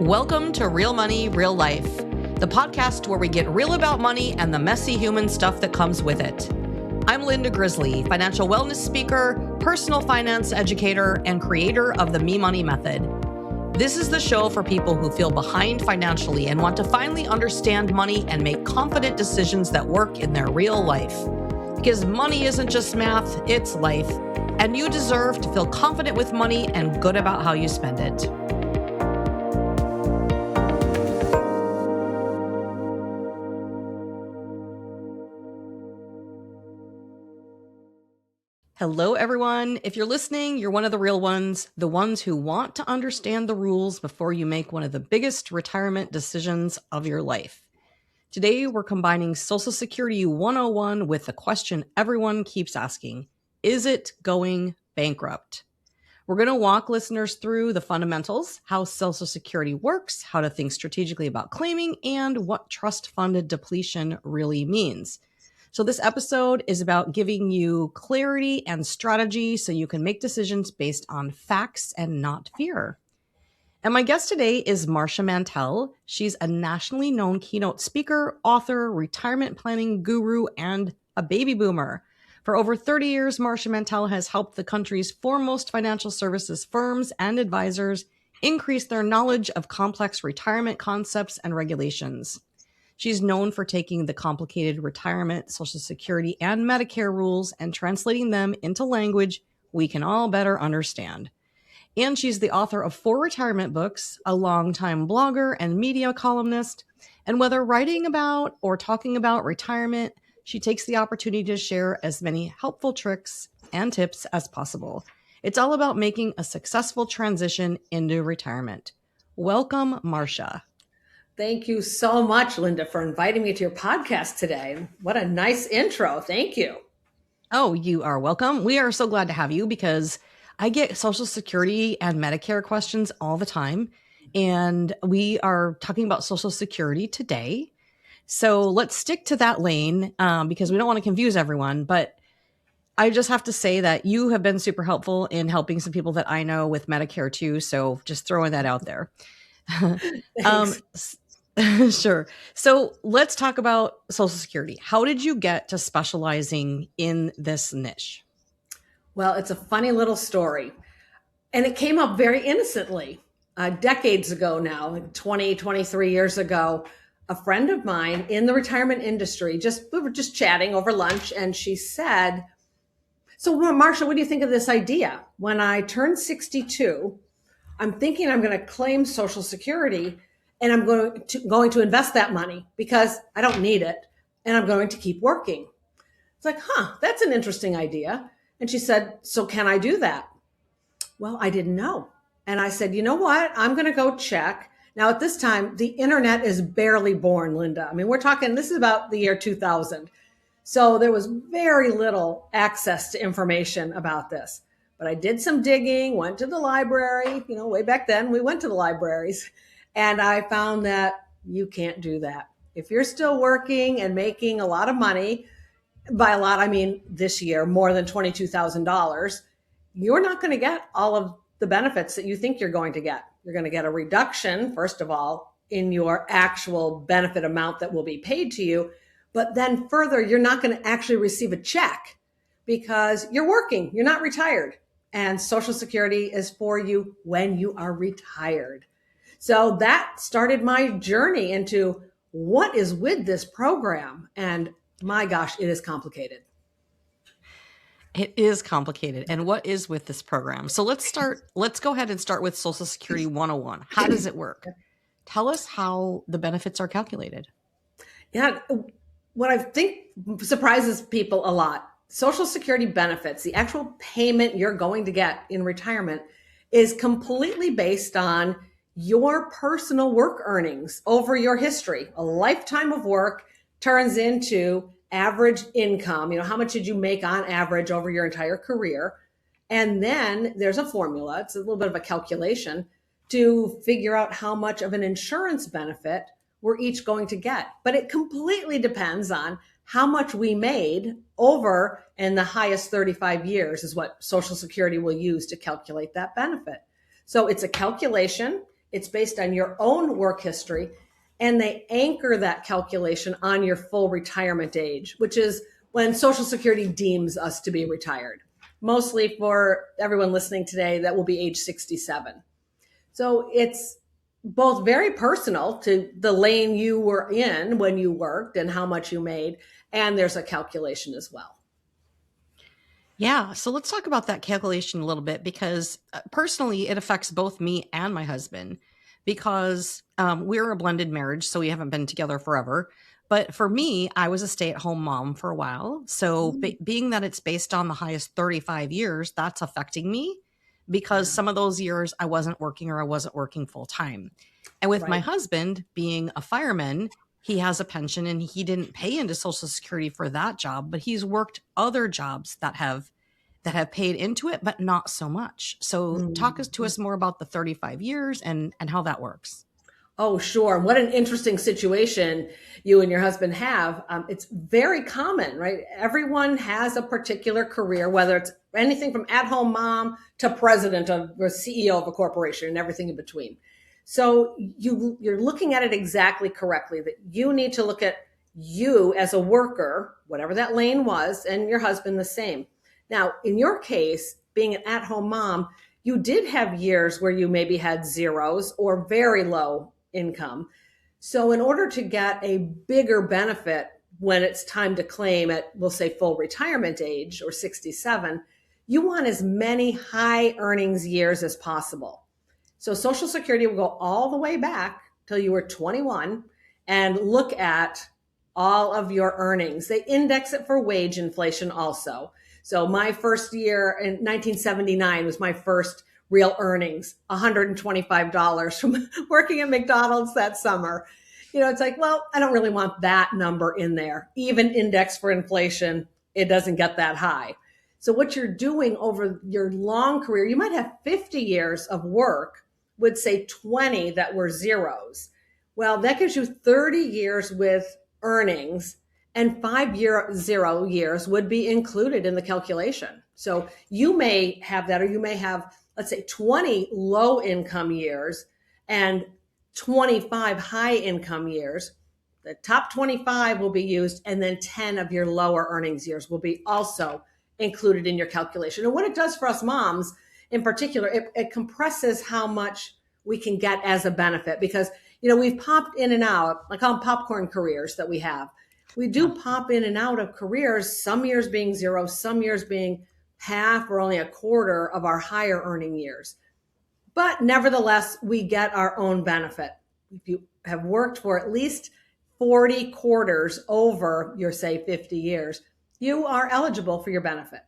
Welcome to Real Money, Real Life, the podcast where we get real about money and the messy human stuff that comes with it. I'm Linda Grizely, financial wellness speaker, personal finance educator, and creator of the Me Money Method. This is the show for people who feel behind financially and want to finally understand money and make confident decisions that work in their real life. Because money isn't just math, it's life. And you deserve to feel confident with money and good about how you spend it. Hello, everyone. If you're listening, you're one of the real ones, the ones who want to understand the rules before you make one of the biggest retirement decisions of your life. Today, we're combining Social Security 101 with the question everyone keeps asking, is it going bankrupt? We're going to walk listeners through the fundamentals, how Social Security works, how to think strategically about claiming, and what trust-funded depletion really means. So this episode is about giving you clarity and strategy so you can make decisions based on facts and not fear. And my guest today is Marcia Mantell. She's a nationally known keynote speaker, author, retirement planning guru, and a baby boomer. For over 30 years, Marcia Mantell has helped the country's foremost financial services firms and advisors increase their knowledge of complex retirement concepts and regulations. She's known for taking the complicated retirement, Social Security, and Medicare rules and translating them into language we can all better understand. And she's the author of 4 retirement books, a longtime blogger and media columnist. And whether writing about or talking about retirement, she takes the opportunity to share as many helpful tricks and tips as possible. It's all about making a successful transition into retirement. Welcome, Marcia. Thank you so much, Linda, for inviting me to your podcast today. What a nice intro. Thank you. Oh, you are welcome. We are so glad to have you because I get Social Security and Medicare questions all the time. And we are talking about Social Security today. So let's stick to that lane because we don't want to confuse everyone. But I just have to say that you have been super helpful in helping some people that I know with Medicare too. So just throwing that out there. Sure. So let's talk about Social Security. How did you get to specializing in this niche? Well, it's a funny little story. And it came up very innocently. Decades ago now, 20, 23 years ago, a friend of mine in the retirement industry, we were just chatting over lunch, and she said, so Marcia, what do you think of this idea? When I turn 62, I'm thinking I'm going to claim Social Security, and I'm going to invest that money because I don't need it, and I'm going to keep working. It's like, that's an interesting idea. And she said, so can I do that? Well, I didn't know. And I said, you know what? I'm going to go check. Now, at this time, the internet is barely born, Linda. I mean, we're talking, this is about the year 2000. So there was very little access to information about this. But I did some digging, went to the library, way back then, we went to the libraries. And I found that you can't do that. If you're still working and making a lot of money, by a lot, I mean this year, more than $22,000, you're not going to get all of the benefits that you think you're going to get. You're going to get a reduction, first of all, in your actual benefit amount that will be paid to you. But then further, you're not going to actually receive a check because you're working, you're not retired. And Social Security is for you when you are retired. So that started my journey into what is with this program. And my gosh, it is complicated. It is complicated. And what is with this program? So let's go ahead and start with Social Security 101. How does it work? Tell us how the benefits are calculated. Yeah, what I think surprises people a lot, Social Security benefits, the actual payment you're going to get in retirement is completely based on your personal work earnings over your history. A lifetime of work turns into average income. How much did you make on average over your entire career? And then there's a formula. It's a little bit of a calculation to figure out how much of an insurance benefit we're each going to get. But it completely depends on how much we made over in the highest 35 years is what Social Security will use to calculate that benefit. So it's a calculation. It's based on your own work history, and they anchor that calculation on your full retirement age, which is when Social Security deems us to be retired. Mostly for everyone listening today, that will be age 67. So it's both very personal to the lane you were in when you worked and how much you made, and there's a calculation as well. Yeah. So let's talk about that calculation a little bit because personally, it affects both me and my husband because we're a blended marriage. So we haven't been together forever. But for me, I was a stay-at-home mom for a while. So being that it's based on the highest 35 years, that's affecting me because some of those years I wasn't working or I wasn't working full time. And with my husband being a fireman, he has a pension and he didn't pay into Social Security for that job, but he's worked other jobs that have paid into it, but not so much. So talk to us more about the 35 years and how that works. Oh, sure. What an interesting situation you and your husband have. It's very common, right? Everyone has a particular career, whether it's anything from at-home mom to president of or CEO of a corporation and everything in between. So you're looking at it exactly correctly, that you need to look at you as a worker, whatever that lane was, and your husband the same. Now, in your case, being an at-home mom, you did have years where you maybe had zeros or very low income. So in order to get a bigger benefit when it's time to claim at, we'll say, full retirement age or 67, you want as many high earnings years as possible. So Social Security will go all the way back till you were 21 and look at all of your earnings. They index it for wage inflation also. So my first year in 1979 was my first real earnings, $125 from working at McDonald's that summer. It's like, well, I don't really want that number in there. Even indexed for inflation, it doesn't get that high. So what you're doing over your long career, you might have 50 years of work, would say 20 that were zeros. Well, that gives you 30 years with earnings, and 0 years would be included in the calculation. So you may have that, or you may have, let's say, 20 low income years and 25 high income years. The top 25 will be used, and then 10 of your lower earnings years will be also included in your calculation. And what it does for us moms in particular, it compresses how much we can get as a benefit, because we've popped in and out. I call them popcorn careers that we have. We do pop in and out of careers, some years being zero, some years being half or only a quarter of our higher earning years. But nevertheless, we get our own benefit. If you have worked for at least 40 quarters over your, say, 50 years, you are eligible for your benefit.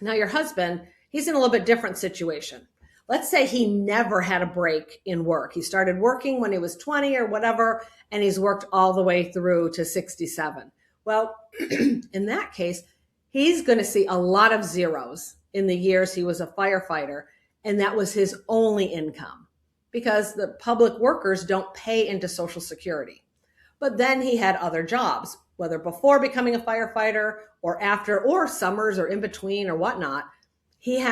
Now, your husband, he's in a little bit different situation. Let's say he never had a break in work. He started working when he was 20 or whatever, and he's worked all the way through to 67. Well, in that case, he's going to see a lot of zeros in the years he was a firefighter, and that was his only income because the public workers don't pay into Social Security. But then he had other jobs, whether before becoming a firefighter or after, or summers or in between or whatnot. He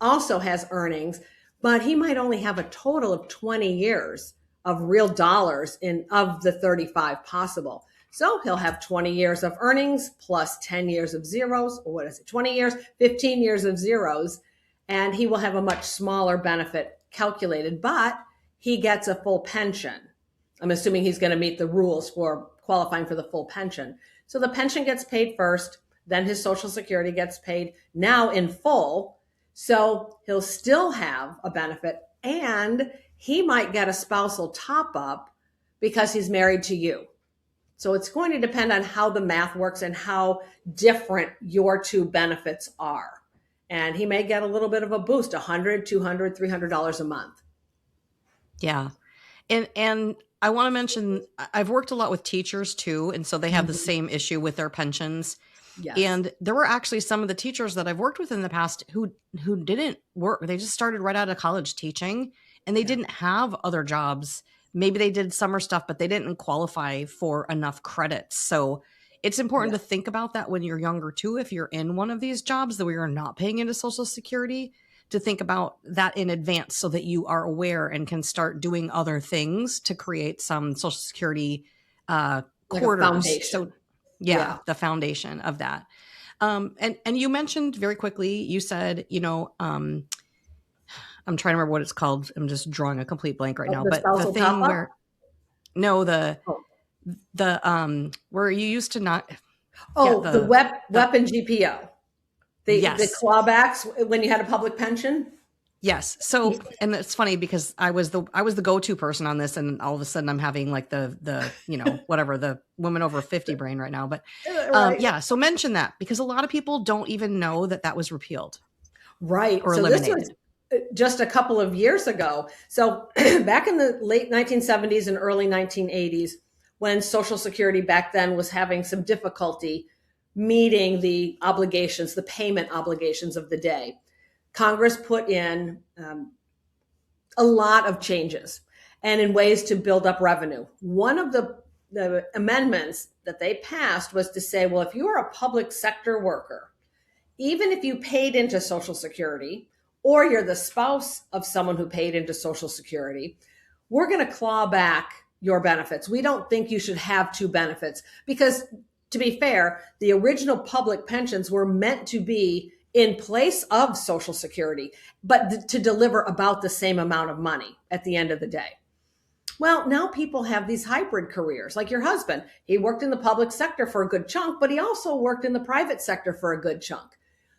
also has earnings, but he might only have a total of 20 years of real dollars of the 35 possible. So he'll have 20 years of earnings plus 10 years of zeros, or 20 years, 15 years of zeros, and he will have a much smaller benefit calculated, but he gets a full pension. I'm assuming he's going to meet the rules for qualifying for the full pension. So the pension gets paid first, then his Social Security gets paid now in full. So he'll still have a benefit, and he might get a spousal top up because he's married to you. So it's going to depend on how the math works and how different your two benefits are. And he may get a little bit of a boost, $100, $200, $300 a month. Yeah. And I want to mention, I've worked a lot with teachers too. And so they have the same issue with their pensions. Yes. And there were actually some of the teachers that I've worked with in the past who didn't work. They just started right out of college teaching, and they didn't have other jobs. Maybe they did summer stuff, but they didn't qualify for enough credits. So it's important to think about that when you're younger too. If you're in one of these jobs that we are not paying into Social Security, to think about that in advance so that you are aware and can start doing other things to create some Social Security Like a quarters. foundation. So yeah, the foundation of that. And you mentioned very quickly, you said, I'm trying to remember what it's called. I'm just drawing a complete blank right now. The But the spousal thing top-up? where, no, the Oh. where you used to not. The weapon GPO. The Yes. clawbacks when you had a public pension. Yes. So, and it's funny because I was the go-to person on this, and all of a sudden I'm having like the whatever, the woman over 50 brain right now. But Right. yeah, so mention that because a lot of people don't even know that was repealed. Right. Or so eliminated. This was just a couple of years ago. So back in the late 1970s and early 1980s, when Social Security back then was having some difficulty meeting the obligations, the payment obligations of the day, Congress put in a lot of changes and in ways to build up revenue. One of the amendments that they passed was to say, well, if you are a public sector worker, even if you paid into Social Security or you're the spouse of someone who paid into Social Security, we're going to claw back your benefits. We don't think you should have two benefits because, to be fair, the original public pensions were meant to be in place of Social Security, but to deliver about the same amount of money at the end of the day. Well, now people have these hybrid careers, like your husband. He worked in the public sector for a good chunk, but he also worked in the private sector for a good chunk.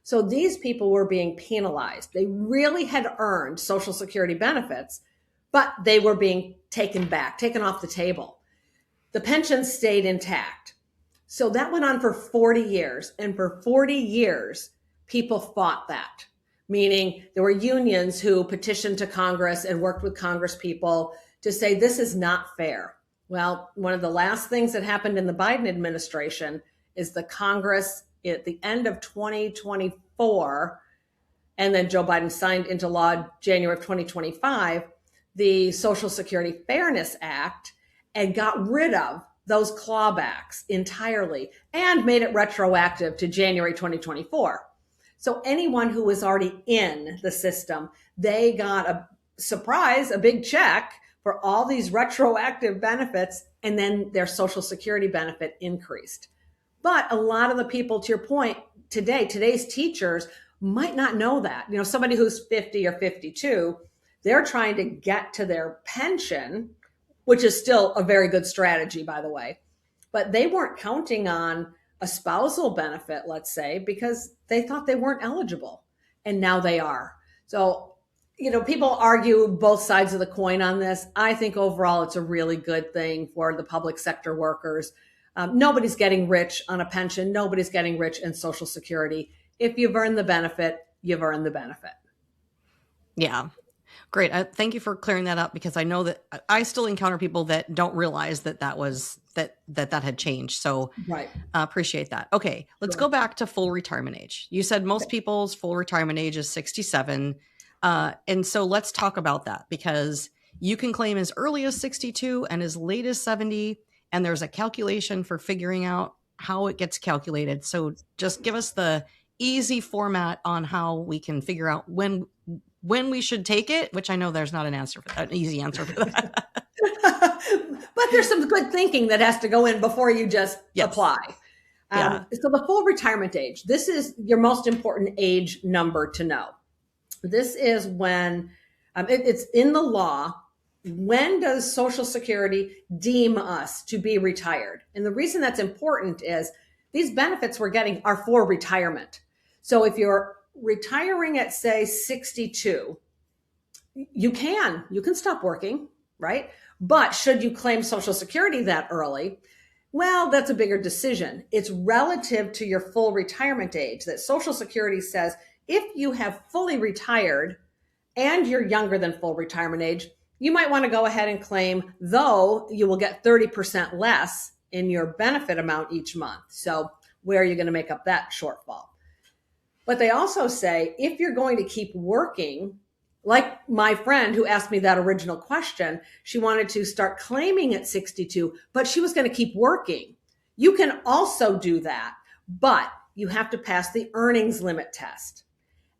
So these people were being penalized. They really had earned Social Security benefits, but they were being taken off the table. The pensions stayed intact. So that went on for 40 years. And for 40 years, people fought that, meaning there were unions who petitioned to Congress and worked with Congress people to say this is not fair. Well, one of the last things that happened in the Biden administration is the Congress at the end of 2024, and then Joe Biden signed into law January of 2025, the Social Security Fairness Act, and got rid of those clawbacks entirely and made it retroactive to January 2024. So anyone who was already in the system, they got a big check for all these retroactive benefits, and then their Social Security benefit increased. But a lot of the people, to your point, today's teachers might not know that. Somebody who's 50 or 52, they're trying to get to their pension, which is still a very good strategy, by the way. But they weren't counting on a spousal benefit, let's say, because they thought they weren't eligible. And now they are. So, people argue both sides of the coin on this. I think overall it's a really good thing for the public sector workers. Nobody's getting rich on a pension. Nobody's getting rich in Social Security. If you've earned the benefit, you've earned the benefit. Yeah. Great. Thank you for clearing that up because I know that I still encounter people that don't realize that had changed. So right. Appreciate that. Okay. Let's go back to full retirement age. You said most people's full retirement age is 67. And so let's talk about that because you can claim as early as 62 and as late as 70. And there's a calculation for figuring out how it gets calculated. So just give us the easy format on how we can figure out when we should take it, which I know there's not an easy answer for that. But there's some good thinking that has to go in before you just apply. So the full retirement age, this is your most important age number to know. This is when it's in the law. When does Social Security deem us to be retired? And the reason that's important is these benefits we're getting are for retirement. So if you're retiring at, say, 62, you can stop working, right? But should you claim Social Security that early? Well, that's a bigger decision. It's relative to your full retirement age that Social Security says if you have fully retired and you're younger than full retirement age, you might want to go ahead and claim, though you will get 30% less in your benefit amount each month. So where are you going to make up that shortfall? But they also say, if you're going to keep working, like my friend who asked me that original question, she wanted to start claiming at 62, but she was going to keep working. You can also do that, but you have to pass the earnings limit test.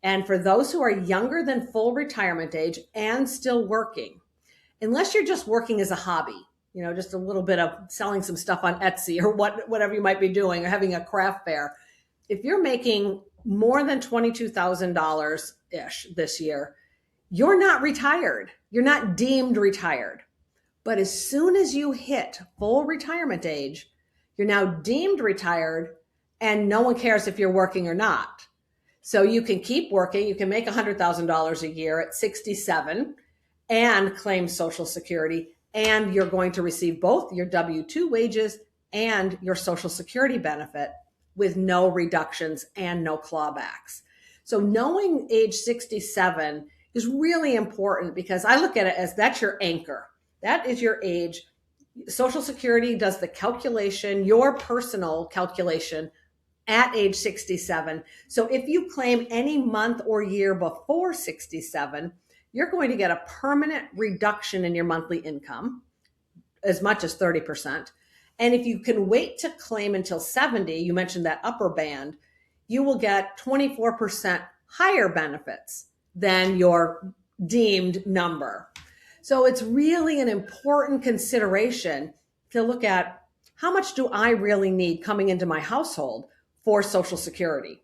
And for those who are younger than full retirement age and still working, unless you're just working as a hobby, just a little bit of selling some stuff on Etsy or whatever you might be doing, or having a craft fair, if you're making more than $22,000 ish this year, you're not retired. You're not deemed retired. But as soon as you hit full retirement age, you're now deemed retired, and no one cares if you're working or not. So you can keep working. You can make $100,000 a year at 67 and claim Social Security, and you're going to receive both your W-2 wages and your Social Security benefit with no reductions and no clawbacks. So knowing age 67 is really important, because I look at it as that's your anchor. That is your age. Social Security does the calculation, your personal calculation, at age 67. So if you claim any month or year before 67, you're going to get a permanent reduction in your monthly income, as much as 30%. And if you can wait to claim until 70, you mentioned that upper band, you will get 24% higher benefits than your deemed number. So it's really an important consideration to look at, how much do I really need coming into my household for Social Security?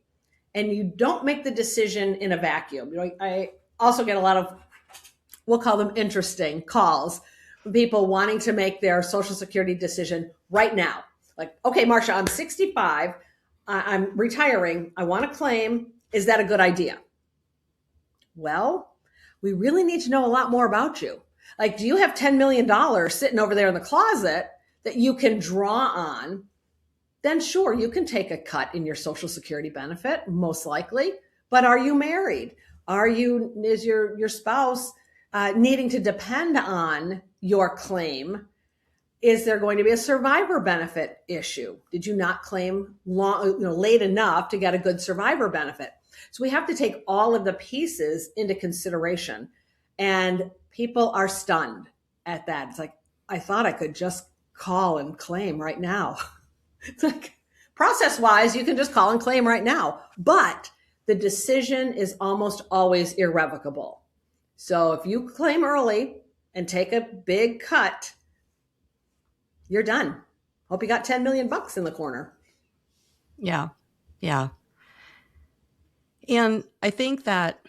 And you don't make the decision in a vacuum. I also get a lot of, we'll call them interesting calls, from people wanting to make their Social Security decision right now. Like, okay, Marcia, I'm 65. I'm retiring. I want to claim. Is that a good idea? Well, we really need to know a lot more about you. Like, do you have $10 million sitting over there in the closet that you can draw on? Then sure, you can take a cut in your Social Security benefit, most likely. But are you married? Is your spouse needing to depend on your claim? Is there going to be a survivor benefit issue? Did you not claim late enough to get a good survivor benefit? So we have to take all of the pieces into consideration. And people are stunned at that. It's like, I thought I could just call and claim right now. It's like, process-wise, you can just call and claim right now. But the decision is almost always irrevocable. So if you claim early and take a big cut, you're done. Hope you got 10 million bucks in the corner. Yeah. Yeah. And I think that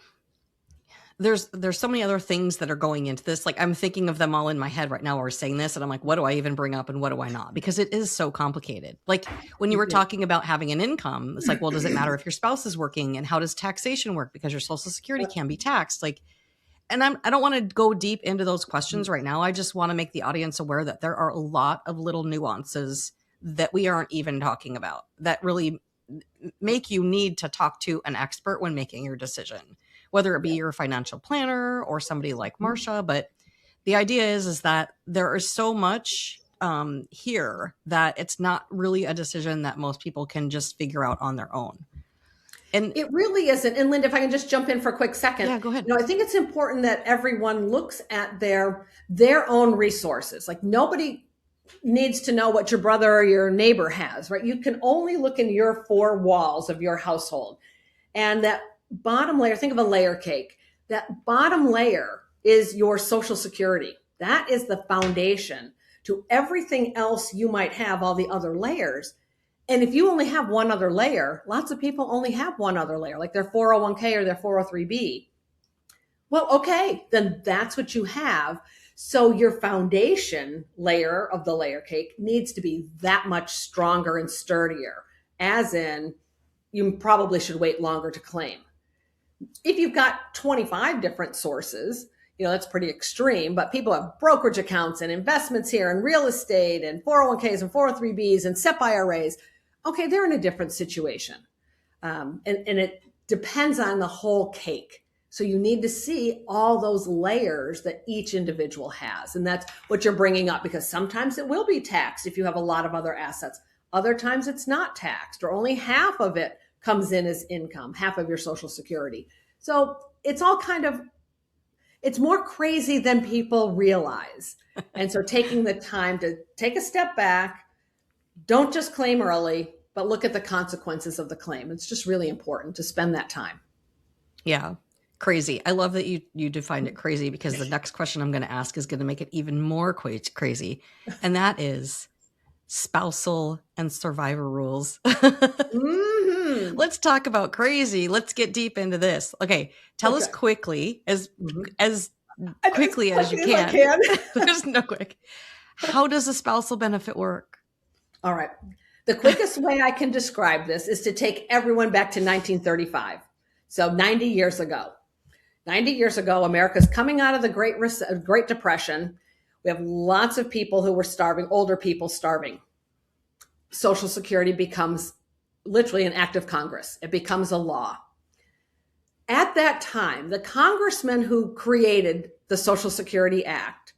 there's so many other things that are going into this. Like, I'm thinking of them all in my head right now while we're saying this. And I'm like, what do I even bring up and what do I not? Because it is so complicated. Like, when you were talking about having an income, it's like, well, does it matter if your spouse is working, and how does taxation work? Because your Social Security can be taxed. Like, and I don't want to go deep into those questions right now. I just want to make the audience aware that there are a lot of little nuances that we aren't even talking about that really make you need to talk to an expert when making your decision, whether it be your financial planner or somebody like Marcia. But the idea is that there is so much here that it's not really a decision that most people can just figure out on their own. And it really isn't. And Linda, if I can just jump in for a quick second. Yeah, go ahead. I think it's important that everyone looks at their own resources. Like, nobody needs to know what your brother or your neighbor has, right? You can only look in your four walls of your household. And that bottom layer, think of a layer cake. That bottom layer is your Social Security. That is the foundation to everything else you might have, all the other layers. And if you only have one other layer, lots of people only have one other layer, like their 401k or their 403b. Well, okay, then that's what you have. So your foundation layer of the layer cake needs to be that much stronger and sturdier, as in, you probably should wait longer to claim. If you've got 25 different sources, that's pretty extreme, but people have brokerage accounts and investments here and real estate and 401ks and 403bs and SEP IRAs. Okay, they're in a different situation. And it depends on the whole cake. So you need to see all those layers that each individual has. And that's what you're bringing up, because sometimes it will be taxed if you have a lot of other assets. Other times it's not taxed, or only half of it comes in as income, half of your Social Security. So it's all it's more crazy than people realize. And so taking the time to take a step back, don't just claim early, but look at the consequences of the claim. It's just really important to spend that time. Yeah. Crazy. I love that you defined it crazy, because the next question I'm going to ask is going to make it even more crazy. And that is spousal and survivor rules. Mm-hmm. Let's talk about crazy. Let's get deep into this. Okay. Tell us Okay. quickly, as As quickly as you quickly as I can. can. There's no quick. How does a spousal benefit work? All right. The quickest way I can describe this is to take everyone back to 1935. So 90 years ago. 90 years ago, America's coming out of the Great Depression. We have lots of people who were starving, older people starving. Social Security becomes literally an act of Congress. It becomes a law. At that time, the congressman who created the Social Security Act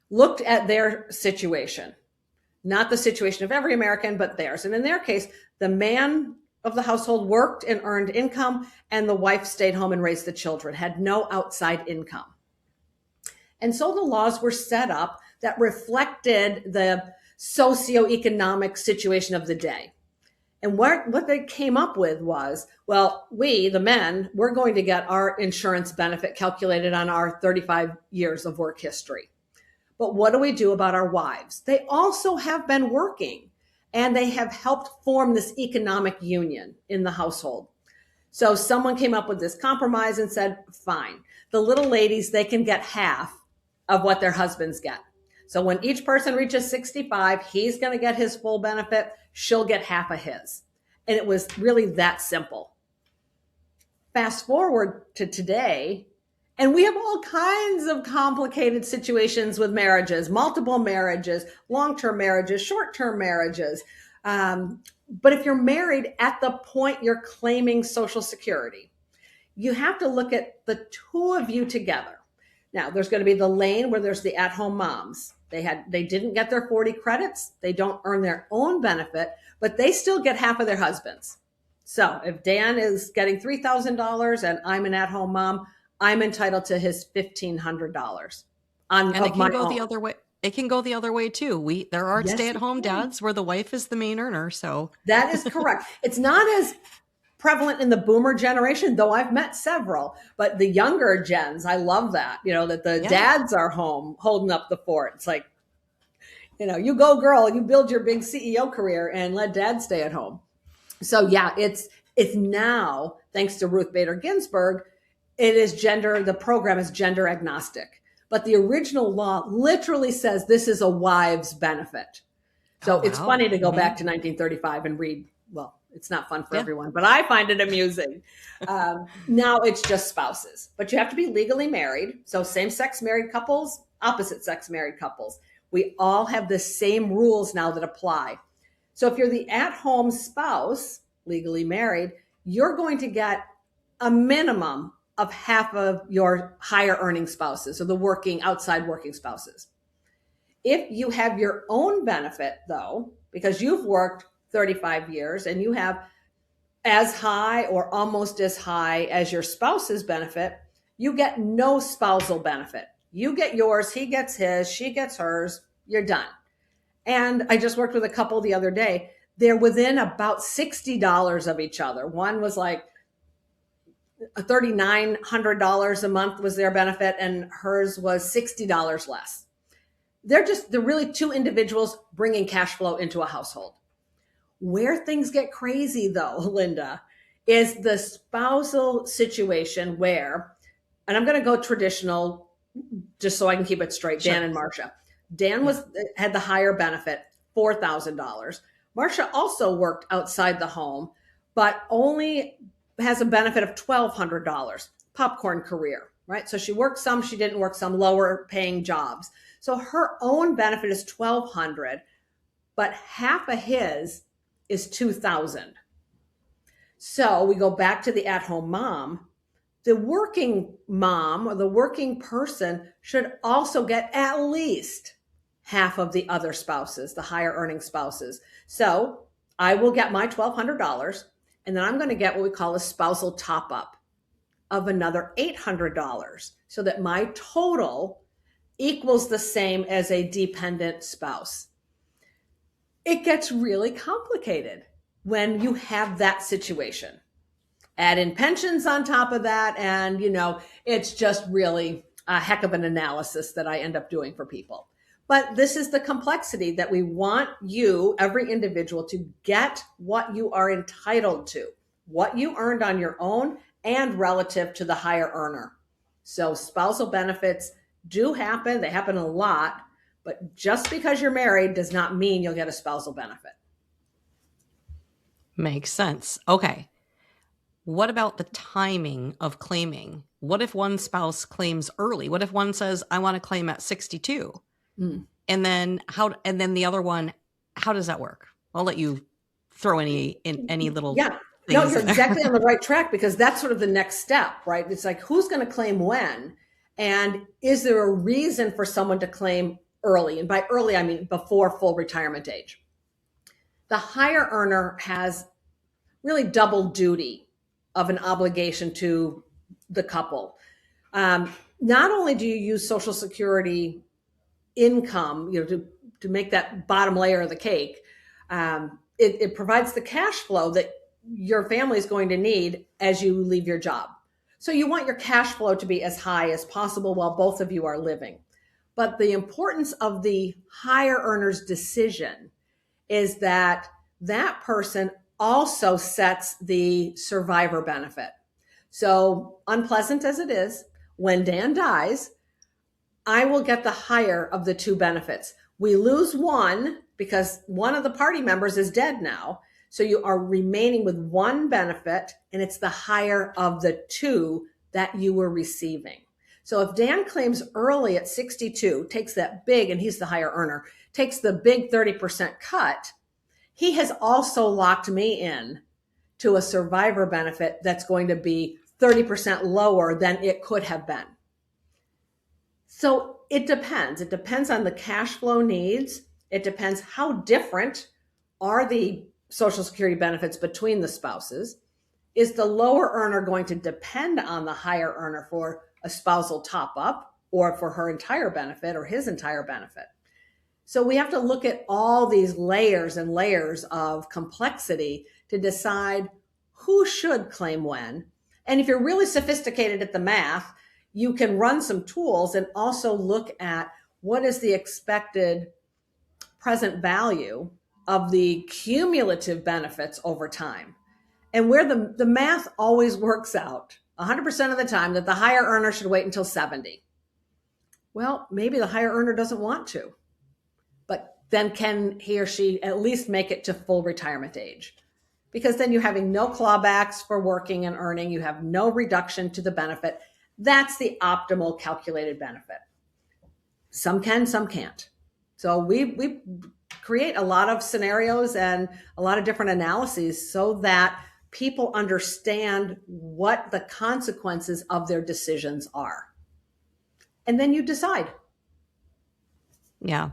looked at their situation, not the situation of every American, but theirs. And in their case, the man of the household worked and earned income, and the wife stayed home and raised the children, had no outside income. And so the laws were set up that reflected the socioeconomic situation of the day. And what they came up with was, well, we, the men, we're going to get our insurance benefit calculated on our 35 years of work history. But what do we do about our wives? They also have been working, and they have helped form this economic union in the household. So someone came up with this compromise and said, fine, the little ladies, they can get half of what their husbands get. So when each person reaches 65, he's going to get his full benefit. She'll get half of his. And it was really that simple. Fast forward to today, and we have all kinds of complicated situations with marriages, multiple marriages, long-term marriages, short-term marriages. But if you're married at the point you're claiming Social Security, you have to look at the two of you together. Now, there's going to be the lane where there's the at-home moms. They didn't get their 40 credits. They don't earn their own benefit, but they still get half of their husband's. So if Dan is getting $3,000 and I'm an at-home mom, I'm entitled to his $1,500 And it of can my go own. the other way. It can go the other way too. There are Yes, stay-at-home it can. dads where the wife is the main earner. So That is correct. It's not as prevalent in the boomer generation, though I've met several, but the younger gens, I love that, that the dads are home holding up the fort. It's like, you go girl, you build your big CEO career and let dad stay at home. So yeah, it's now, thanks to Ruth Bader Ginsburg, the program is gender agnostic, but the original law literally says this is a wife's benefit. So it's funny to go back to 1935 and read, well, it's not fun for everyone, but I find it amusing. Now it's just spouses, but you have to be legally married. So same-sex married couples, opposite-sex married couples, we all have the same rules now that apply. So if you're the at-home spouse, legally married, you're going to get a minimum of half of your higher earning spouses, so the outside working spouses. If you have your own benefit, though, because you've worked 35 years and you have as high or almost as high as your spouse's benefit, you get no spousal benefit. You get yours, he gets his, she gets hers, you're done. And I just worked with a couple the other day. They're within about $60 of each other. One was like $3,900 a month was their benefit, and hers was $60 less. They're really two individuals bringing cash flow into a household. Where things get crazy, though, Linda, is the spousal situation where, and I'm going to go traditional just so I can keep it straight, Dan and Marcia. Dan had the higher benefit, $4,000. Marcia also worked outside the home, but only has a benefit of $1,200, popcorn career, right? So she worked some, she didn't work some, lower paying jobs. So her own benefit is $1,200, but half of his is $2,000. So we go back to the at-home mom. The working mom or the working person should also get at least half of the other spouses, the higher earning spouses. So I will get my $1,200, and then I'm going to get what we call a spousal top up of another $800, so that my total equals the same as a dependent spouse. It gets really complicated when you have that situation. add in pensions on top of that. And, it's just really a heck of an analysis that I end up doing for people. But this is the complexity that we want you, every individual, to get what you are entitled to, what you earned on your own and relative to the higher earner. So spousal benefits do happen. They happen a lot, but just because you're married does not mean you'll get a spousal benefit. Makes sense. Okay. What about the timing of claiming? What if one spouse claims early? What if one says, I want to claim at 62? And then the other one, how does that work? I'll let you throw any little Yeah. No, you're exactly on the right track, because that's sort of the next step, right? It's like, who's going to claim when? And is there a reason for someone to claim early? And by early, I mean before full retirement age. The higher earner has really double duty of an obligation to the couple. Not only do you use Social Security income, to make that bottom layer of the cake, it provides the cash flow that your family is going to need as you leave your job. So you want your cash flow to be as high as possible while both of you are living. But the importance of the higher earner's decision is that that person also sets the survivor benefit. So unpleasant as it is, when Dan dies, I will get the higher of the two benefits. We lose one because one of the party members is dead now. So you are remaining with one benefit, and it's the higher of the two that you were receiving. So if Dan claims early at 62, takes that big, and he's the higher earner, takes the big 30% cut, he has also locked me in to a survivor benefit that's going to be 30% lower than it could have been. So it depends. It depends on the cash flow needs. It depends how different are the Social Security benefits between the spouses. Is the lower earner going to depend on the higher earner for a spousal top up or for her entire benefit or his entire benefit? So we have to look at all these layers and layers of complexity to decide who should claim when. And if you're really sophisticated at the math, you can run some tools and also look at what is the expected present value of the cumulative benefits over time. And where the math always works out 100% of the time that the higher earner should wait until 70. Well, maybe the higher earner doesn't want to, but then can he or she at least make it to full retirement age? Because then you're having no clawbacks for working and earning. You have no reduction to the benefit. That's the optimal calculated benefit. Some can, some can't. So we create a lot of scenarios and a lot of different analyses so that people understand what the consequences of their decisions are. And then you decide. Yeah.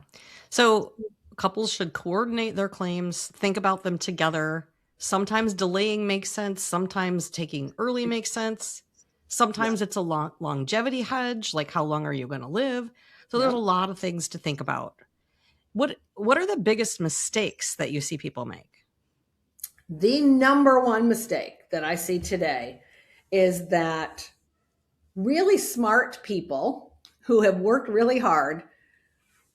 So couples should coordinate their claims, think about them together. Sometimes delaying makes sense. Sometimes taking early makes sense. Sometimes it's a longevity hedge, like how long are you going to live? So there's a lot of things to think about. What are the biggest mistakes that you see people make? The number one mistake that I see today is that really smart people who have worked really hard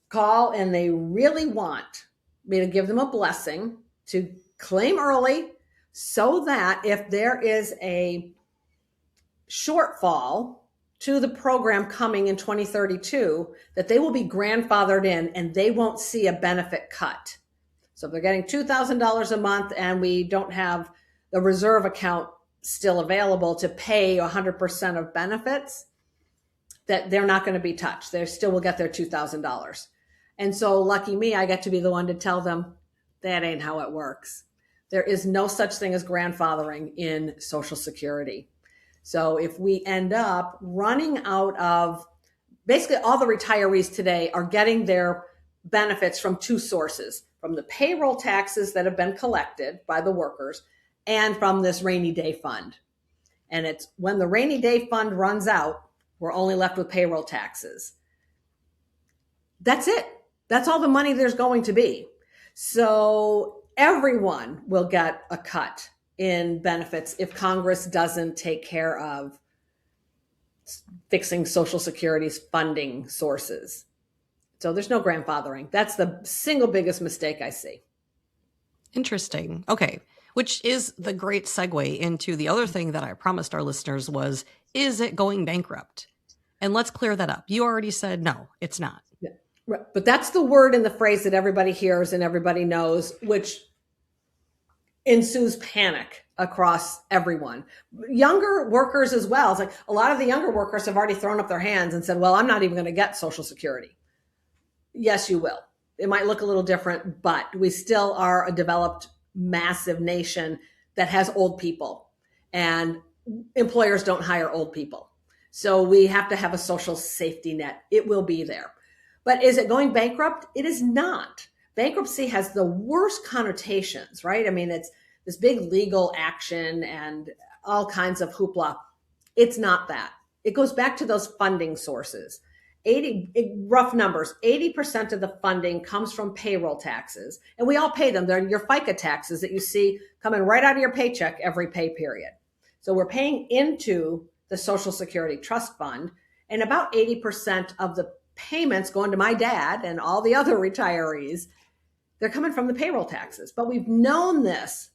call and they really want me to give them a blessing to claim early so that if there is a shortfall to the program coming in 2032, that they will be grandfathered in and they won't see a benefit cut. So if they're getting $2,000 a month and we don't have the reserve account still available to pay 100% of benefits, that they're not going to be touched. They still will get their $2,000. And so lucky me, I get to be the one to tell them that ain't how it works. There is no such thing as grandfathering in Social Security. So if we end up running out of, basically all the retirees today are getting their benefits from two sources, from the payroll taxes that have been collected by the workers and from this rainy day fund. And it's when the rainy day fund runs out, we're only left with payroll taxes. That's it. That's all the money there's going to be. So everyone will get a cut in benefits if Congress doesn't take care of fixing Social Security's funding sources. So there's no grandfathering. That's the single biggest mistake I see. Interesting. Okay. Which is the great segue into the other thing that I promised our listeners was, is it going bankrupt? And let's clear that up. You already said, no, it's not. Yeah. Right. But that's the word and the phrase that everybody hears and everybody knows, which ensues panic across everyone. Younger workers as well. It's like a lot of the younger workers have already thrown up their hands and said, well, I'm not even going to get Social Security. Yes, you will. It might look a little different, but we still are a developed, massive nation that has old people, and employers don't hire old people. So we have to have a social safety net. It will be there. But is it going bankrupt? It is not. Bankruptcy has the worst connotations, right? I mean, it's this big legal action and all kinds of hoopla. It's not that. It goes back to those funding sources. Rough numbers, 80% of the funding comes from payroll taxes. And we all pay them. They're your FICA taxes that you see coming right out of your paycheck every pay period. So we're paying into the Social Security Trust Fund. And about 80% of the payments going to my dad and all the other retirees, they're coming from the payroll taxes. But we've known this,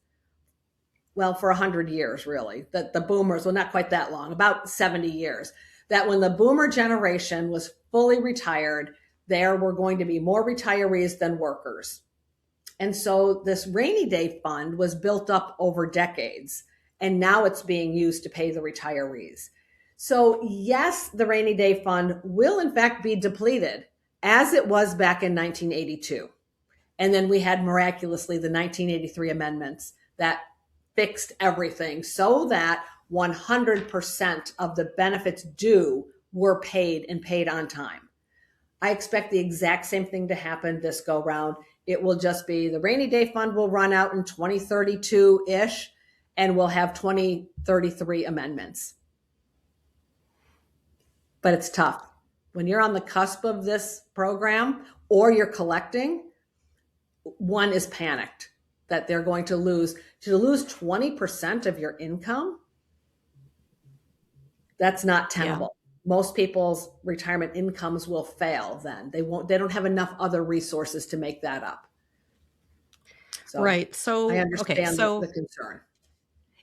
well, for 100 years, really, that the boomers, well, not quite that long, about 70 years, that when the boomer generation was fully retired, there were going to be more retirees than workers. And so this rainy day fund was built up over decades, and now it's being used to pay the retirees. So yes, the rainy day fund will in fact be depleted, as it was back in 1982. And then we had miraculously the 1983 amendments that fixed everything so that 100% of the benefits due were paid and paid on time. I expect the exact same thing to happen this go round. It will just be the rainy day fund will run out in 2032-ish, and we'll have 2033 amendments. But it's tough. When you're on the cusp of this program or you're collecting, one is panicked that they're going to lose 20% of your income. That's not tenable. Yeah. Most people's retirement incomes will fail then. They don't have enough other resources to make that up. So right. So I understand the concern.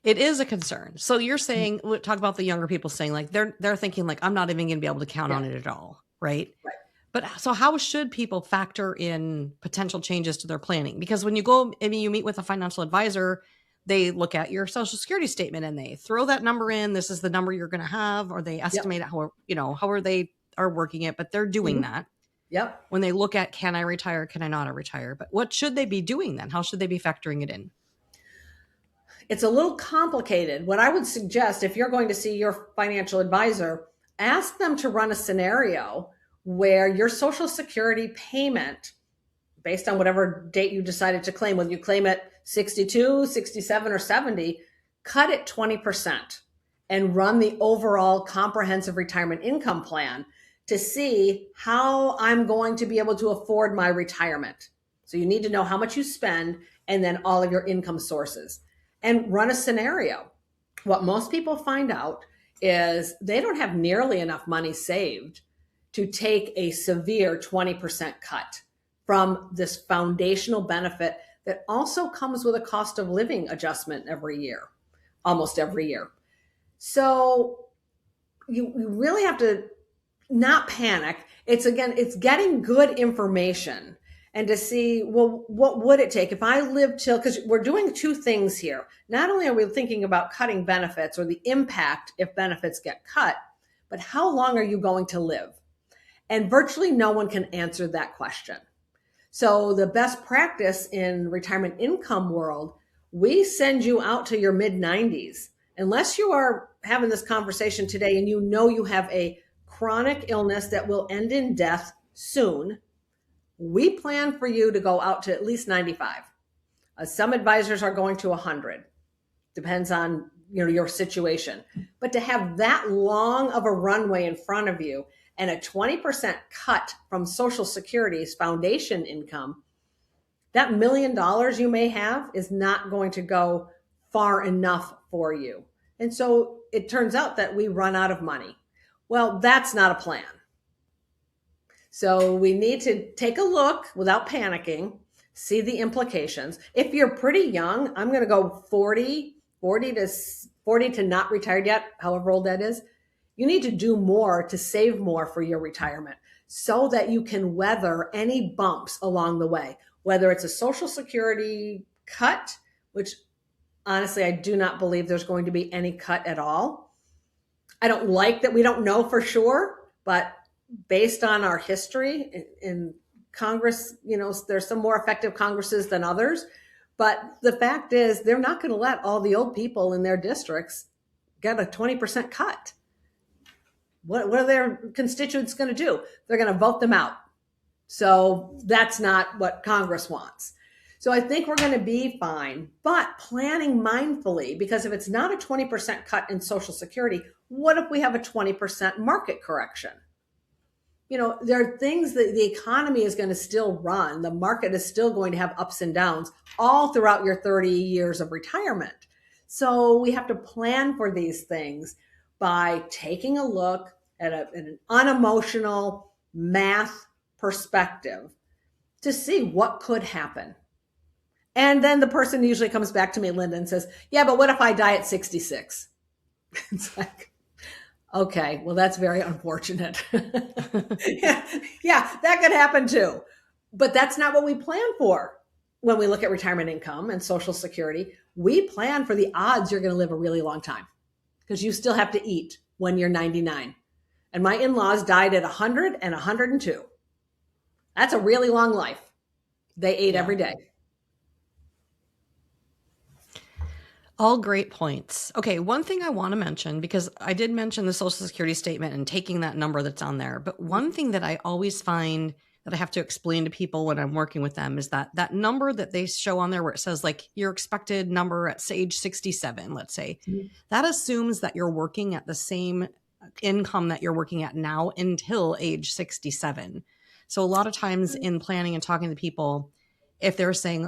It is a concern. So you're saying, talk about the younger people saying like, they're thinking like, I'm not even going to be able to count on it at all. Right. Right. But so how should people factor in potential changes to their planning? Because when you go, you meet with a financial advisor, they look at your Social Security statement and they throw that number in. This is the number you're going to have, or they estimate how they are working it, but they're doing that. Yep. When they look at, can I retire? Can I not retire? But what should they be doing then? How should they be factoring it in? It's a little complicated. What I would suggest, if you're going to see your financial advisor, ask them to run a scenario where your Social Security payment, based on whatever date you decided to claim, whether you claim it 62, 67, or 70, cut it 20% and run the overall comprehensive retirement income plan to see how I'm going to be able to afford my retirement. So you need to know how much you spend and then all of your income sources, and run a scenario. What most people find out is they don't have nearly enough money saved to take a severe 20% cut from this foundational benefit that also comes with a cost of living adjustment every year, almost every year. So you really have to not panic. It's getting good information and to see, well, what would it take if I lived till, because we're doing two things here. Not only are we thinking about cutting benefits or the impact if benefits get cut, but how long are you going to live? And virtually no one can answer that question. So the best practice in retirement income world, we send you out to your mid-90s. Unless you are having this conversation today and you know you have a chronic illness that will end in death soon, we plan for you to go out to at least 95. Some advisors are going to 100. Depends on your situation. But to have that long of a runway in front of you and a 20% cut from Social Security's foundation income, that $1 million you may have is not going to go far enough for you. And so it turns out that we run out of money. Well, that's not a plan. So we need to take a look without panicking, see the implications. If you're pretty young, I'm going to go 40 to not retired yet, however old that is. You need to do more to save more for your retirement so that you can weather any bumps along the way, whether it's a Social Security cut, which honestly, I do not believe there's going to be any cut at all. I don't like that we don't know for sure, but based on our history in Congress, there's some more effective Congresses than others. But the fact is, they're not going to let all the old people in their districts get a 20% cut. What are their constituents going to do? They're going to vote them out. So that's not what Congress wants. So I think we're going to be fine, but planning mindfully, because if it's not a 20% cut in Social Security, what if we have a 20% market correction? There are things that the economy is going to still run. The market is still going to have ups and downs all throughout your 30 years of retirement. So we have to plan for these things by taking a look at an unemotional math perspective to see what could happen. And then the person usually comes back to me, Linda, and says, yeah, but what if I die at 66? It's like, okay, well, that's very unfortunate. yeah, that could happen too. But that's not what we plan for when we look at retirement income and Social Security. We plan for the odds you're going to live a really long time because you still have to eat when you're 99. And my in-laws died at 100 and 102. That's a really long life. They ate every day. All great points. Okay, one thing I want to mention, because I did mention the Social Security statement and taking that number that's on there, but one thing that I always find that I have to explain to people when I'm working with them is that number that they show on there where it says like your expected number at age 67, let's say, that assumes that you're working at the same income that you're working at now until age 67. So a lot of times in planning and talking to people, if they're saying,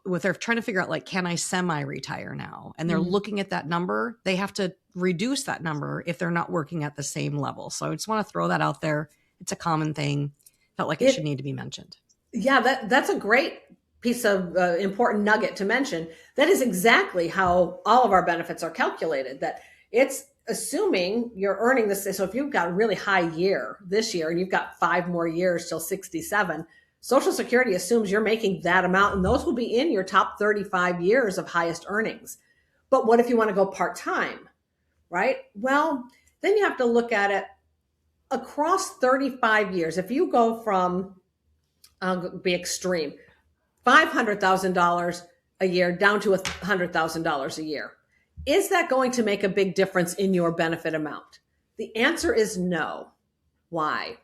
if they're trying to figure out like, can I semi-retire now? And they're looking at that number, they have to reduce that number if they're not working at the same level. So I just want to throw that out there. It's a common thing. Felt like it should need to be mentioned. Yeah, that's a great piece of important nugget to mention. That is exactly how all of our benefits are calculated, that it's assuming you're earning this. So if you've got a really high year this year and you've got 5 more years till 67, Social Security assumes you're making that amount, and those will be in your top 35 years of highest earnings. But what if you want to go part-time, right? Well, then you have to look at it across 35 years. If you go from, I'll be extreme, $500,000 a year down to $100,000 a year, is that going to make a big difference in your benefit amount? The answer is no. Why?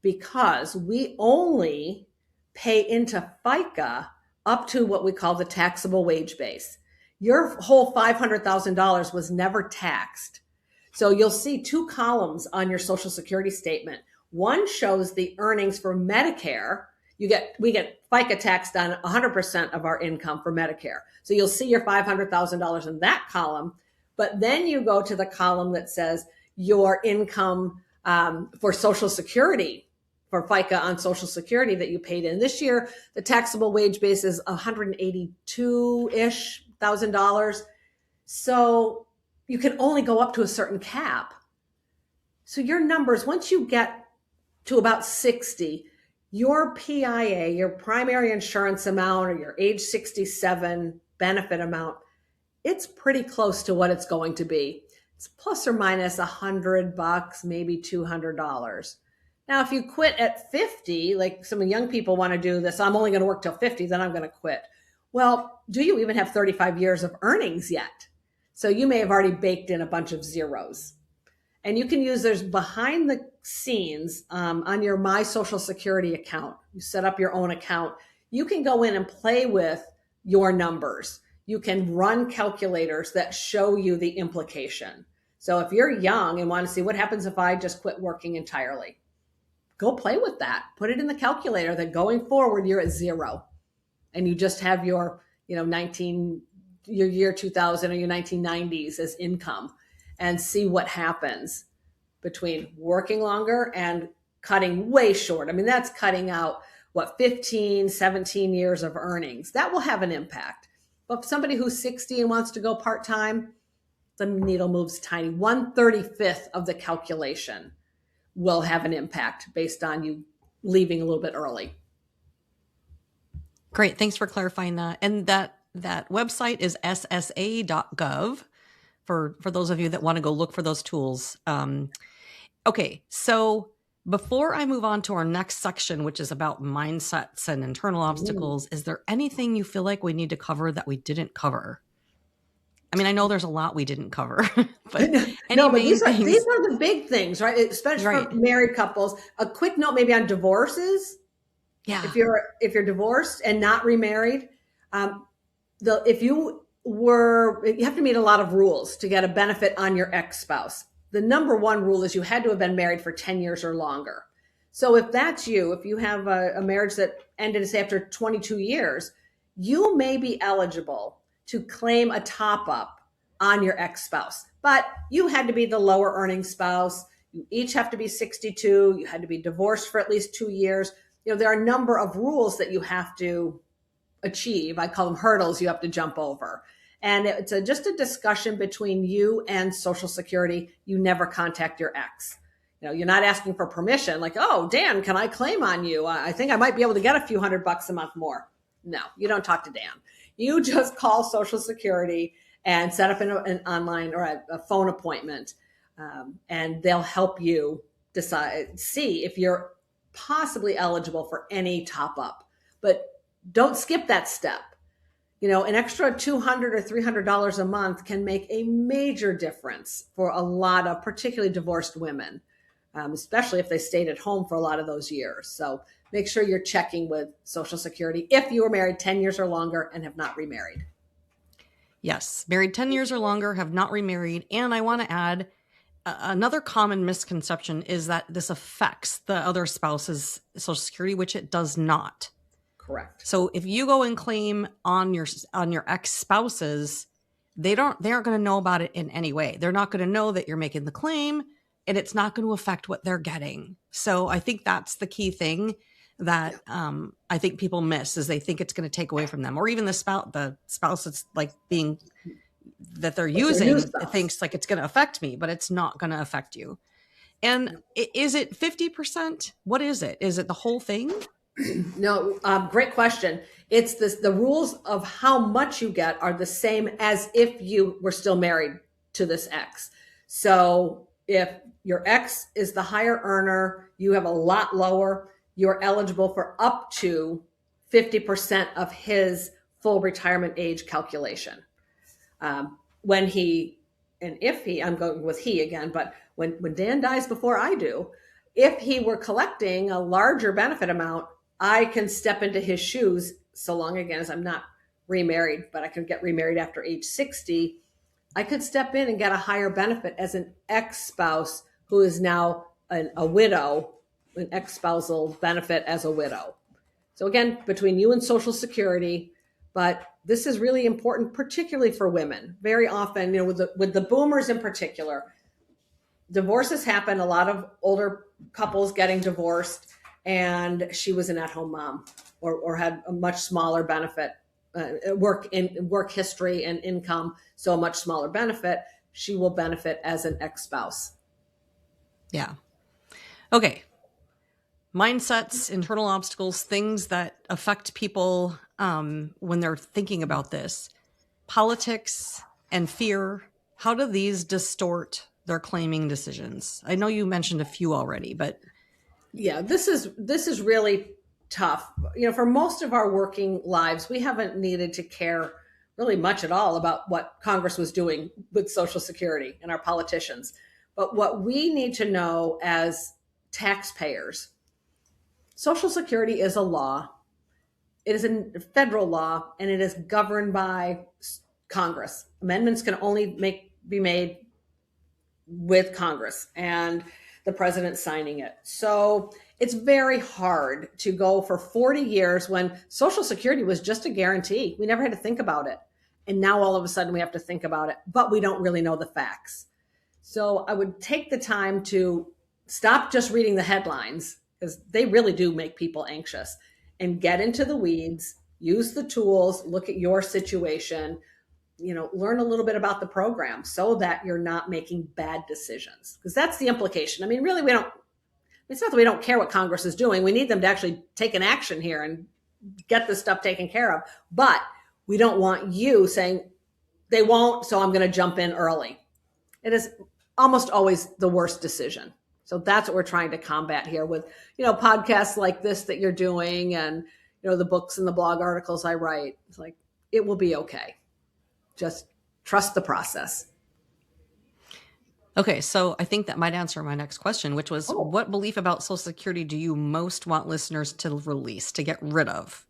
Because we only pay into FICA up to what we call the taxable wage base. Your whole $500,000 was never taxed. So you'll see 2 columns on your Social Security statement. One shows the earnings for Medicare. We get FICA taxed on 100% of our income for Medicare. So you'll see your $500,000 in that column, but then you go to the column that says your income for Social Security, for FICA on Social Security that you paid in. This year, the taxable wage base is $182-ish thousand. So you can only go up to a certain cap. So your numbers, once you get to about 60, your PIA, your primary insurance amount, or your age 67 benefit amount, it's pretty close to what it's going to be. It's plus or minus $100, maybe $200. Now, if you quit at 50, like some young people want to do this, I'm only going to work till 50, then I'm going to quit. Well, do you even have 35 years of earnings yet? So you may have already baked in a bunch of zeros. And you can use, there's behind the scenes on your My Social Security account. You set up your own account. You can go in and play with your numbers. You can run calculators that show you the implication. So if you're young and want to see what happens if I just quit working entirely, go play with that. Put it in the calculator that going forward, you're at 0. And you just have your, your year 2000 or your 1990s as income and see what happens between working longer and cutting way short. I mean, that's cutting out, 15, 17 years of earnings. That will have an impact. But somebody who's 60 and wants to go part-time, the needle moves tiny. 1/35 of the calculation will have an impact based on you leaving a little bit early. Great. Thanks for clarifying that. And that website is ssa.gov for those of you that want to go look for those tools. Okay. So before I move on to our next section, which is about mindsets and internal obstacles, is there anything you feel like we need to cover that we didn't cover? I mean, I know there's a lot we didn't cover, but these are the big things, right? Especially for married couples. A quick note maybe on divorces. Yeah. If you're divorced and not remarried, you have to meet a lot of rules to get a benefit on your ex-spouse. The number one rule is you had to have been married for 10 years or longer. So if that's you, if you have a marriage that ended, say, after 22 years, you may be eligible to claim a top-up on your ex-spouse. But you had to be the lower earning spouse. You each have to be 62. You had to be divorced for at least 2 years. There are a number of rules that you have to achieve. I call them hurdles you have to jump over. And it's just a discussion between you and Social Security. You never contact your ex. You're not asking for permission like, oh, Dan, can I claim on you? I think I might be able to get a few $100 a month more. No, you don't talk to Dan. You just call Social Security and set up an online or a phone appointment, and they'll help you see if you're possibly eligible for any top up. But don't skip that step. An extra $200 or $300 a month can make a major difference for a lot of particularly divorced women, especially if they stayed at home for a lot of those years. So make sure you're checking with Social Security if you were married 10 years or longer and have not remarried. Yes, married 10 years or longer, have not remarried. And I want to add another common misconception is that this affects the other spouse's Social Security, which it does not. Correct. So if you go and claim on your ex-spouses, they aren't going to know about it in any way. They're not going to know that you're making the claim, and it's not going to affect what they're getting. So I think that's the key thing that I think people miss is they think it's going to take away from them, or even the spouse that's like being that they're using thinks like it's going to affect me, but it's not going to affect you. And is it 50%? What is it? Is it the whole thing? No, great question. It's the rules of how much you get are the same as if you were still married to this ex. So if your ex is the higher earner, you have a lot lower, you're eligible for up to 50% of his full retirement age calculation. I'm going with he again, but when Dan dies before I do, if he were collecting a larger benefit amount, I can step into his shoes so long, again, as I'm not remarried, but I can get remarried after age 60. I could step in and get a higher benefit as an ex-spouse who is now a widow, an ex-spousal benefit as a widow. So again, between you and Social Security, but this is really important, particularly for women. Very often, with the boomers in particular, divorces happen, a lot of older couples getting divorced, and she was an at-home mom or had a much smaller benefit, work history and income, so a much smaller benefit. She will benefit as an ex-spouse. Yeah. Okay. Mindsets, internal obstacles, things that affect people when they're thinking about this. Politics and fear, how do these distort their claiming decisions? I know you mentioned a few already, but yeah, this is really tough. For most of our working lives, we haven't needed to care really much at all about what Congress was doing with Social Security and our politicians. But what we need to know as taxpayers, Social Security is a law. It is a federal law, and it is governed by Congress. Amendments can only be made with Congress and the president signing it. So it's very hard to go for 40 years when Social Security was just a guarantee. We never had to think about it. And now all of a sudden we have to think about it, but we don't really know the facts. So I would take the time to stop just reading the headlines, because they really do make people anxious, and get into the weeds, use the tools, look at your situation, learn a little bit about the program so that you're not making bad decisions. Because that's the implication. I mean, really, it's not that we don't care what Congress is doing. We need them to actually take an action here and get this stuff taken care of. But we don't want you saying they won't, so I'm going to jump in early. It is almost always the worst decision. So that's what we're trying to combat here with, podcasts like this that you're doing, and, the books and the blog articles I write. It's like, it will be okay. Just trust the process. Okay, so I think that might answer my next question, which was, what belief about Social Security do you most want listeners to release, to get rid of?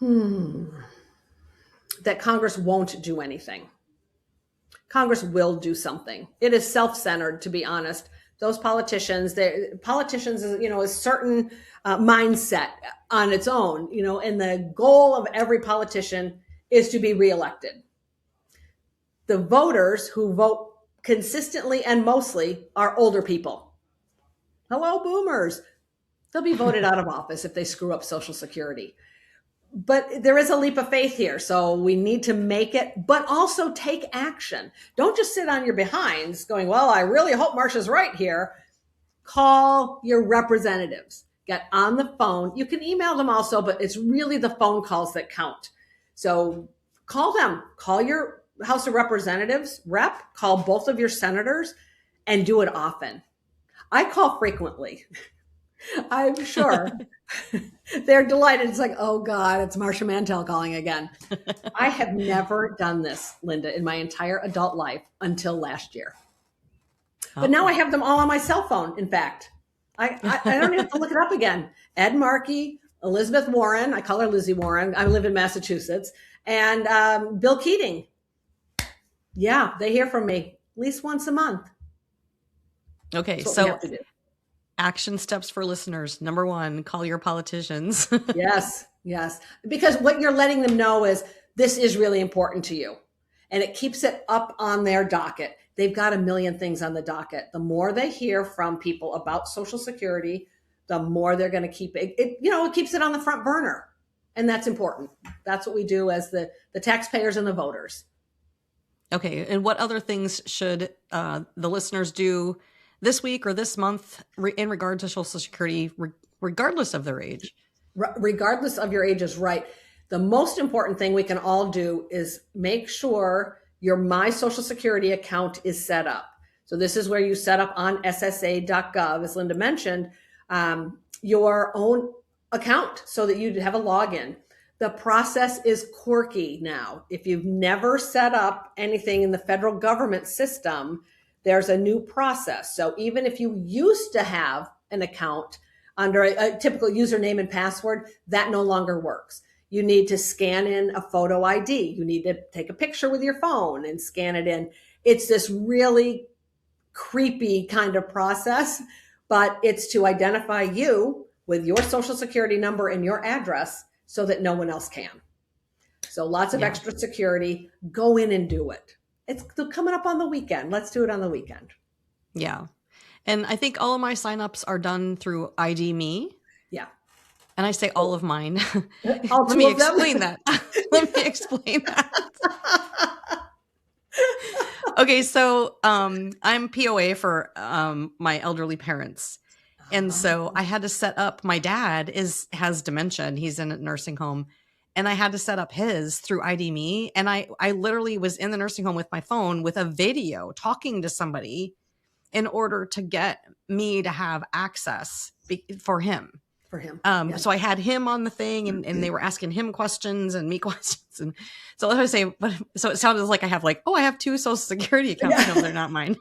That Congress won't do anything. Congress will do something. It is self-centered, to be honest. Those politicians is a certain mindset on its own, and the goal of every politician is to be reelected. The voters who vote consistently and mostly are older people. Hello, boomers. They'll be voted out of office if they screw up Social Security. But there is a leap of faith here. So we need to make it, but also take action. Don't just sit on your behinds going, well, I really hope Marcia's right here. Call your representatives. Get on the phone. You can email them also, but it's really the phone calls that count. So call them. Call your House of Representatives rep. Call both of your senators, and do it often. I call frequently. I'm sure they're delighted. It's like, oh God, it's Marcia Mantell calling again. I have never done this, Linda, in my entire adult life until last year. But now I have them all on my cell phone. In fact, I don't even have to look it up again. Ed Markey, Elizabeth Warren, I call her Lizzie Warren. I live in Massachusetts, and Bill Keating. Yeah, they hear from me at least once a month. Okay, so action steps for listeners. Number 1, call your politicians. Yes. Because what you're letting them know is this is really important to you. And it keeps it up on their docket. They've got a million things on the docket. The more they hear from people about Social Security, the more they're going to keep it. It keeps it on the front burner. And that's important. That's what we do as the taxpayers and the voters. Okay. And what other things should the listeners do this week or this month in regard to Social Security, regardless of their age? Regardless of your age is right. The most important thing we can all do is make sure your My Social Security account is set up. So this is where you set up on ssa.gov, as Linda mentioned, your own account so that you have a login. The process is quirky now. If you've never set up anything in the federal government system, there's a new process. So even if you used to have an account under a typical username and password, that no longer works. You need to scan in a photo ID. You need to take a picture with your phone and scan it in. It's this really creepy kind of process, but it's to identify you with your Social Security number and your address so that no one else can. So lots of extra security. Go in and do it. It's coming up on the weekend. Let's do it on the weekend. Yeah. And I think all of my signups are done through ID Me. Yeah. And I say all of mine. All Let me explain that. Let me explain that. Okay, so I'm POA for my elderly parents. And so I had to set up, my dad has dementia and he's in a nursing home. And I had to set up his through ID Me. And I literally was in the nursing home with my phone with a video talking to somebody in order to get me to have access for him. So I had him on the thing and they were asking him questions and me questions. And so I was saying, so it sounded like I have 2 Social Security accounts. Yeah. No, they're not mine.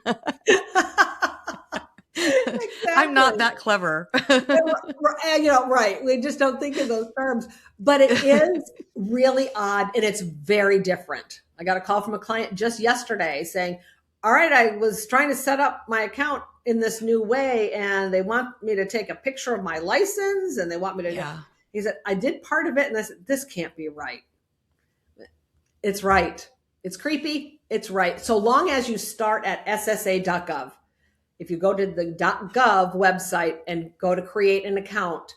Exactly. I'm not that clever. Right. We just don't think in those terms, but it is really odd and it's very different. I got a call from a client just yesterday saying, all right, I was trying to set up my account in this new way and they want me to take a picture of my license and they want me to, he said, I did part of it and I said, this can't be right. It's right. It's creepy. It's right. So long as you start at ssa.gov. If you go to the .gov website and go to create an account,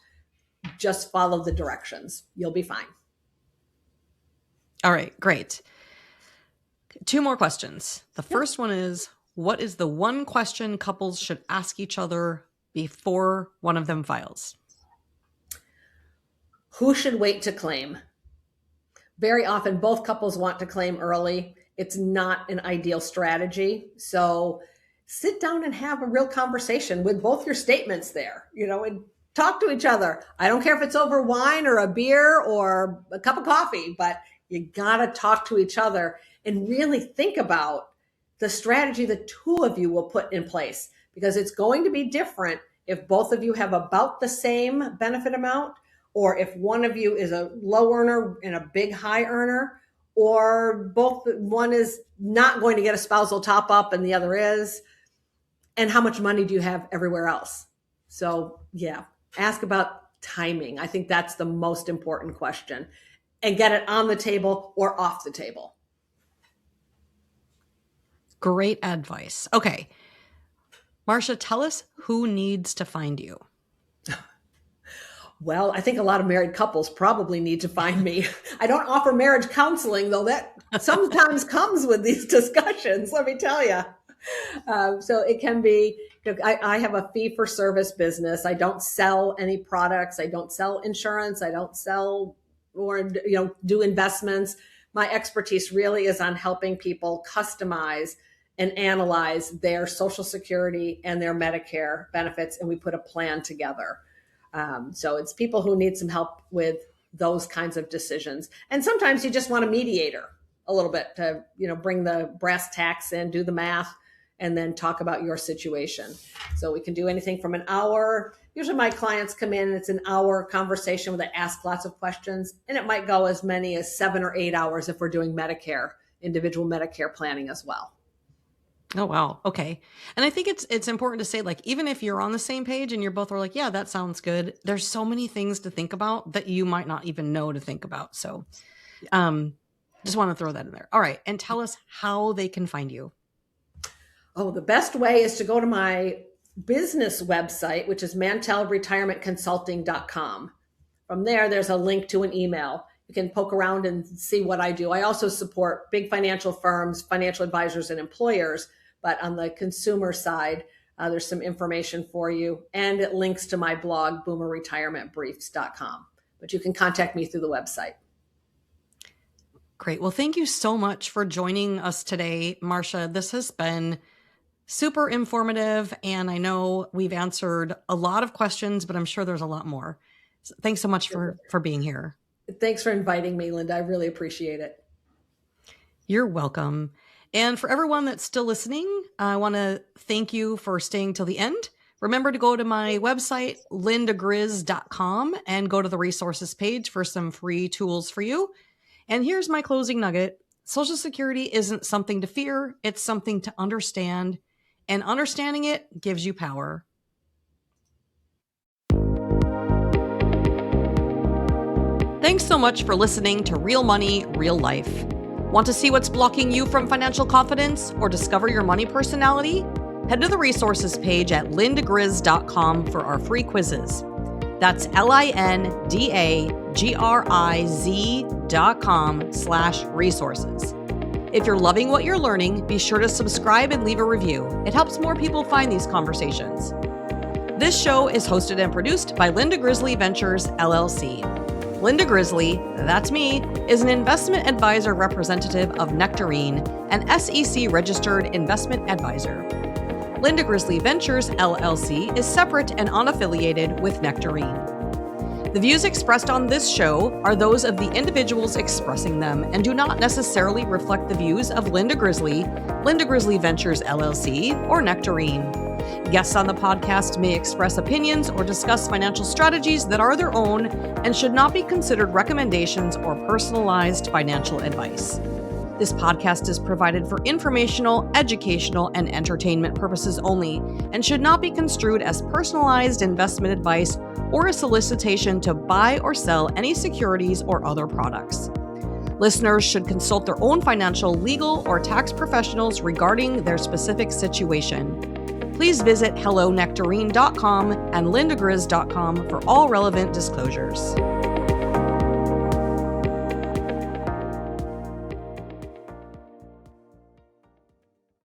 just follow the directions. You'll be fine. All right, great. 2 more questions. The first one is, what is the one question couples should ask each other before one of them files? Who should wait to claim? Very often, both couples want to claim early. It's not an ideal strategy. So sit down and have a real conversation with both your statements there, and talk to each other. I don't care if it's over wine or a beer or a cup of coffee, but you got to talk to each other and really think about the strategy the two of you will put in place, because it's going to be different if both of you have about the same benefit amount, or if one of you is a low earner and a big high earner, or one is not going to get a spousal top up and the other is, and how much money do you have everywhere else? So yeah, ask about timing. I think that's the most important question, and get it on the table or off the table. Great advice. Okay. Marcia, tell us who needs to find you. Well, I think a lot of married couples probably need to find me. I don't offer marriage counseling, though that sometimes comes with these discussions, let me tell you. So it can be, I have a fee for service business. I don't sell any products. I don't sell insurance. I don't sell or do investments. My expertise really is on helping people customize and analyze their Social Security and their Medicare benefits, and we put a plan together. So it's people who need some help with those kinds of decisions. And sometimes you just want a mediator a little bit to, bring the brass tacks in, do the math, and then talk about your situation. So we can do anything from an hour. Usually my clients come in, it's an hour conversation where they ask lots of questions, and it might go as many as 7 or 8 hours if we're doing Medicare, individual Medicare planning as well. Oh, wow. Okay. And I think it's important to say, like, even if you're on the same page and you're both are like, yeah, that sounds good, there's so many things to think about that you might not even know to think about. So just want to throw that in there. All right. And tell us how they can find you. Oh, the best way is to go to my business website, which is mantellretirementconsulting.com. From there, there's a link to an email. You can poke around and see what I do. I also support big financial firms, financial advisors, and employers. But on the consumer side, there's some information for you. And it links to my blog, boomerretirementbriefs.com. But you can contact me through the website. Great. Well, thank you so much for joining us today, Marcia. This has been super informative. And I know we've answered a lot of questions, but I'm sure there's a lot more. So thanks so much for being here. Thanks for inviting me, Linda. I really appreciate it. You're welcome. And for everyone that's still listening, I want to thank you for staying till the end. Remember to go to my website, lindagriz.com, and go to the resources page for some free tools for you. And here's my closing nugget. Social Security isn't something to fear. It's something to understand. And understanding it gives you power. Thanks so much for listening to Real Money, Real Life. Want to see what's blocking you from financial confidence or discover your money personality? Head to the resources page at lindagriz.com for our free quizzes. That's LINDAGRIZ.com/resources. If you're loving what you're learning, be sure to subscribe and leave a review. It helps more people find these conversations. This show is hosted and produced by Linda Grizely Ventures, LLC. Linda Grizely, that's me, is an investment advisor representative of Nectarine, an SEC-registered investment advisor. Linda Grizely Ventures, LLC is separate and unaffiliated with Nectarine. The views expressed on this show are those of the individuals expressing them and do not necessarily reflect the views of Linda Grizely, Linda Grizely Ventures, LLC, or Nectarine. Guests on the podcast may express opinions or discuss financial strategies that are their own and should not be considered recommendations or personalized financial advice. This podcast is provided for informational, educational, and entertainment purposes only and should not be construed as personalized investment advice or a solicitation to buy or sell any securities or other products. Listeners should consult their own financial, legal, or tax professionals regarding their specific situation. Please visit hellonectarine.com and lindagriz.com for all relevant disclosures.